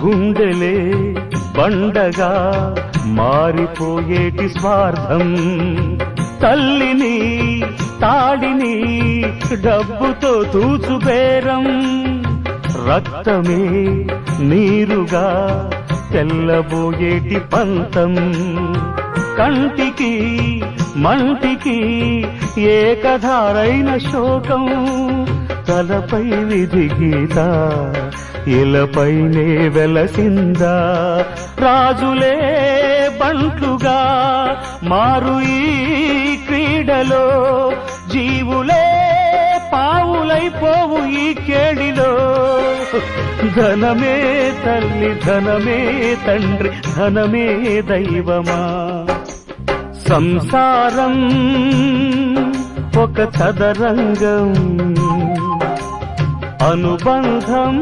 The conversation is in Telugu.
గుండెలే బండగా మారిపోయేటి స్వార్థం, తల్లిని తాడిని డబ్బుతో తూచుబేరం, రక్తమే నీరుగా తెల్లబోయేటి పంతం, కంటికి మంటికి ఏకధారైన శోకం, తలపై విధి గీత ఇలపైనే వెలసిందా, రాజులే బంట్లుగా మారు ఈ క్రీడలో, జీవులే పావులైపోవు ఈ కేడిలో, ధనమే తల్లి ధనమే తండ్రి ధనమే దైవమా, సంసారం ఒక చదరంగం, అనుబంధం